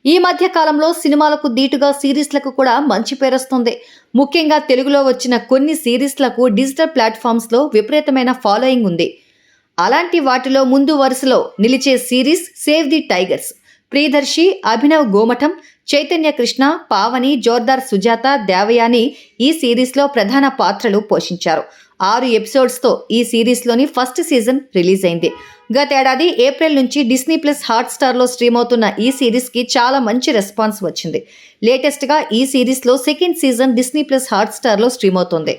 ఈ మధ్య కాలంలో సినిమాలకు దీటుగా సిరీస్లకు కూడా మంచి పేరొస్తుంది. ముఖ్యంగా తెలుగులో వచ్చిన కొన్ని సిరీస్లకు డిజిటల్ ప్లాట్ఫామ్స్లో విపరీతమైన ఫాలోయింగ్ ఉంది. అలాంటి వాటిలో ముందు వరుసలో నిలిచే series save the tigers. Priyadarshi, Abhinav Gomatham, Chaitanya Krishna, Pavani, Jordar Sujatha, Devayani ఈ సిరీస్లో ప్రధాన పాత్రలు పోషించారు. 6 ఎపిసోడ్స్తో ఈ సిరీస్లోని ఫస్ట్ సీజన్ రిలీజ్ అయింది. గతేడాది ఏప్రిల్ నుంచి డిస్నీ ప్లస్ హాట్స్టార్లో స్ట్రీమ్ అవుతున్న ఈ సిరీస్కి చాలా మంచి రెస్పాన్స్ వచ్చింది. లేటెస్ట్గా ఈ సిరీస్లో సెకండ్ సీజన్ డిస్నీ ప్లస్ హాట్స్టార్లో స్ట్రీమ్ అవుతుంది.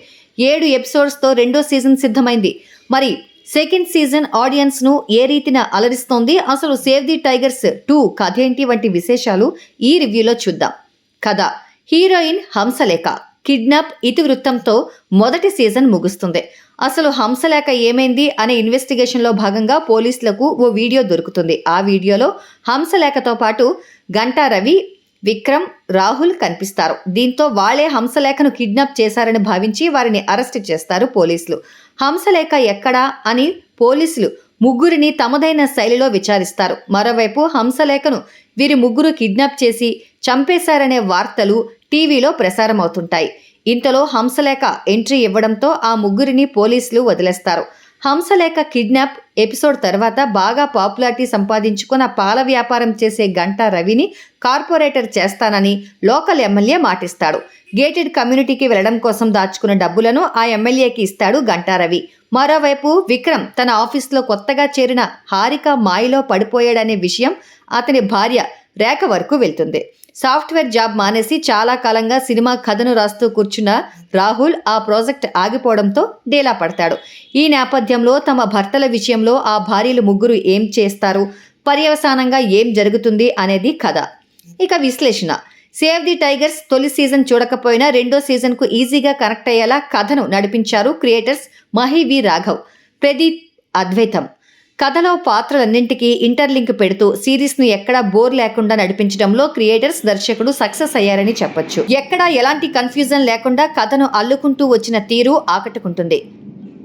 7 ఎపిసోడ్స్తో రెండో సీజన్ సిద్ధమైంది. మరి సెకండ్ సీజన్ ఆడియన్స్ను ఏ రీతిన అలరిస్తోంది, అసలు సేవ్ ది టైగర్స్ 2 కథ ఏంటి వంటి విశేషాలు ఈ రివ్యూలో చూద్దాం. కథ: హీరోయిన్ హంసలేఖ కిడ్నాప్ ఇతివృత్తంతో మొదటి సీజన్ ముగుస్తుంది. అసలు హంసలేఖ ఏమైంది అనే ఇన్వెస్టిగేషన్లో భాగంగా పోలీసులకు ఓ వీడియో దొరుకుతుంది. ఆ వీడియోలో హంసలేఖతో పాటు గంటా రవి, విక్రమ్, రాహుల్ కనిపిస్తారు. దీంతో వాళ్లే హంసలేఖను కిడ్నాప్ చేశారని భావించి వారిని అరెస్ట్ చేస్తారు పోలీసులు. హంసలేఖ ఎక్కడా అని పోలీసులు ముగ్గురిని తమదైన శైలిలో విచారిస్తారు. మరోవైపు హంసలేఖను వీరి ముగ్గురు కిడ్నాప్ చేసి చంపేశారనే వార్తలు టీవీలో ప్రసారమవుతుంటాయి. ఇంతలో హంసలేఖ ఎంట్రీ ఇవ్వడంతో ఆ ముగ్గురిని పోలీసులు వదిలేస్తారు. హంసలేఖ కిడ్నాప్ ఎపిసోడ్ తర్వాత బాగా పాపులారిటీ సంపాదించుకున్న పాల వ్యాపారం చేసే గంటా రవిని కార్పొరేటర్ చేస్తానని లోకల్ ఎమ్మెల్యే మాటిస్తాడు. గేటెడ్ కమ్యూనిటీకి వెళ్లడం కోసం దాచుకున్న డబ్బులను ఆ ఎమ్మెల్యేకి ఇస్తాడు గంటా రవి. మరోవైపు విక్రమ్ తన ఆఫీస్లో కొత్తగా చేరిన హారిక మాయలో పడిపోయాడనే విషయం అతని భార్య రేఖ వరకు వెళ్తుంది. సాఫ్ట్వేర్ జాబ్ మానేసి చాలా కాలంగా సినిమా కథను రాస్తూ కూర్చున్న రాహుల్ ఆ ప్రాజెక్ట్ ఆగిపోవడంతో డేలా పడతాడు. ఈ నేపథ్యంలో తమ భర్తల విషయంలో ఆ భార్యలు ముగ్గురు ఏం చేస్తారు, పర్యవసానంగా ఏం జరుగుతుంది అనేది కథ. ఇక విశ్లేషణ: సేవ్ ది టైగర్స్ తొలి సీజన్ చూడకపోయినా రెండో సీజన్కు ఈజీగా కనెక్ట్ అయ్యేలా కథను నడిపించారు క్రియేటర్స్ మహి వి రాఘవ్, ప్రదీప్ అద్వైతం. కథలో పాత్రలన్నింటికీ ఇంటర్లింక్ పెడుతూ సిరీస్ను ఎక్కడా బోర్ లేకుండా నడిపించడంలో క్రియేటర్స్, దర్శకుడు సక్సెస్ అయ్యారని చెప్పొచ్చు. ఎక్కడా ఎలాంటి కన్ఫ్యూజన్ లేకుండా కథను అల్లుకుంటూ వచ్చిన తీరు ఆకట్టుకుంటుంది.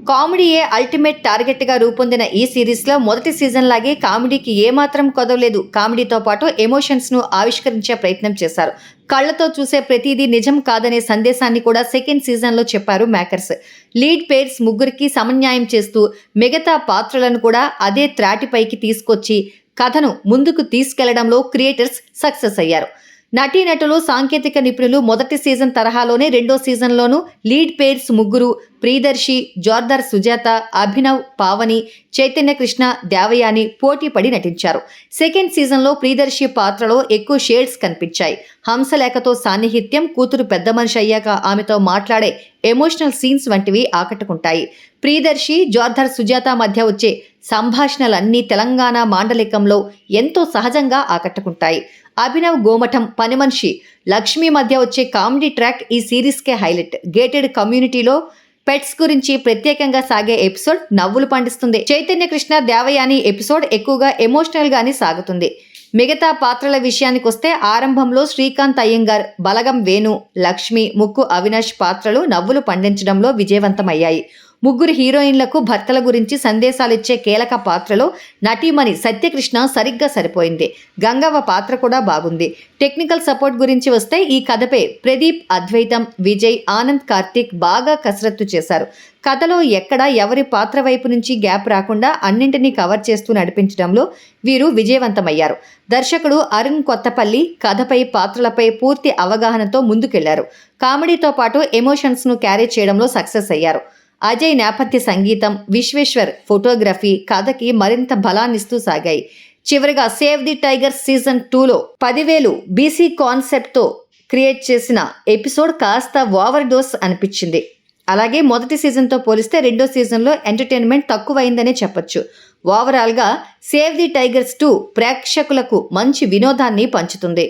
కామెడీయే అల్టిమేట్ టార్గెట్గా రూపొందిన ఈ సిరీస్లో మొదటి సీజన్ లాగే కామెడీకి ఏమాత్రం కొదవలేదు. కామెడీతో పాటు ఎమోషన్స్ను ఆవిష్కరించే ప్రయత్నం చేశారు. కళ్లతో చూసే ప్రతిదీ నిజం కాదనే సందేశాన్ని కూడా సెకండ్ సీజన్లో చెప్పారు మేకర్స్. లీడ్ పేర్స్ ముగ్గురికి సమన్యాయం చేస్తూ మిగతా పాత్రలను కూడా అదే త్రాటిపైకి తీసుకొచ్చి కథను ముందుకు తీసుకెళ్లడంలో క్రియేటర్స్ సక్సెస్ అయ్యారు. నటీనటులు, సాంకేతిక నిపుణులు మొదటి సీజన్ తరహాలోనే రెండో సీజన్లోనూ లీడ్ పేర్స్ ముగ్గురు ప్రియదర్శి, జోర్దార్ సుజాత, అభినవ్, పావని, చైతన్య కృష్ణ, దేవయాని పోటీ పడి నటించారు. సెకండ్ సీజన్లో ప్రియదర్శి పాత్రలో ఎక్కువ షేడ్స్ కనిపించాయి. హంసలేఖతో సాన్నిహిత్యం, కూతురు పెద్ద మనిషి అయ్యాక ఆమెతో మాట్లాడే ఎమోషనల్ సీన్స్ వంటివి ఆకట్టుకుంటాయి. ప్రియదర్శి, జోర్దార్ సుజాత మధ్య వచ్చే సంభాషణలన్నీ తెలంగాణ మాండలికంలో ఎంతో సహజంగా ఆకట్టుకుంటాయి. అభినవ్ గోమఠం, పని మనిషి లక్ష్మి మధ్య వచ్చే కామెడీ ట్రాక్ ఈ సిరీస్కే హైలైట్. గేటెడ్ కమ్యూనిటీలో పెట్స్ గురించి ప్రత్యేకంగా సాగే ఎపిసోడ్ నవ్వులు పండిస్తుంది. చైతన్య కృష్ణ, దేవయాని ఎపిసోడ్ ఎక్కువగా ఎమోషనల్ గానే సాగుతుంది. మిగతా పాత్రల విషయానికొస్తే ఆరంభంలో శ్రీకాంత్ అయ్యంగార్, బలగం వేణు, లక్ష్మి, ముక్కు అవినాష్ పాత్రలు నవ్వులు పండించడంలో విజయవంతమయ్యాయి. ముగ్గురు హీరోయిన్లకు భర్తల గురించి సందేశాలిచ్చే కీలక పాత్రలో నటీమణి సత్యకృష్ణ సరిగ్గా సరిపోయింది. గంగవ్వ పాత్ర కూడా బాగుంది. టెక్నికల్ సపోర్ట్ గురించి వస్తే ఈ కథపై ప్రదీప్ అద్వైతం, విజయ్, ఆనంద్, కార్తీక్ బాగా కసరత్తు చేశారు. కథలో ఎక్కడా ఎవరి పాత్ర వైపు నుంచి గ్యాప్ రాకుండా అన్నింటినీ కవర్ చేస్తూ నడిపించడంలో వీరు విజయవంతమయ్యారు. దర్శకుడు అరుణ్ కొత్తపల్లి కథపై, పాత్రలపై పూర్తి అవగాహనతో ముందుకెళ్లారు. కామెడీతో పాటు ఎమోషన్స్ను క్యారీ చేయడంలో సక్సెస్ అయ్యారు. అజయ్ నేపథ్య సంగీతం, విశ్వేశ్వర్ ఫోటోగ్రఫీ కథకి మరింత బలాన్నిస్తూ సాగాయి. చివరిగా సేవ్ ది టైగర్స్ సీజన్ 2లో 10,000 బీసీ కాన్సెప్ట్తో క్రియేట్ చేసిన ఎపిసోడ్ కాస్త ఓవర్ డోస్ అనిపించింది. అలాగే మొదటి సీజన్తో పోలిస్తే రెండో సీజన్లో ఎంటర్టైన్మెంట్ తక్కువైందనే చెప్పొచ్చు. ఓవరాల్గా సేవ్ ది టైగర్స్ 2 ప్రేక్షకులకు మంచి వినోదాన్ని పంచుతుంది.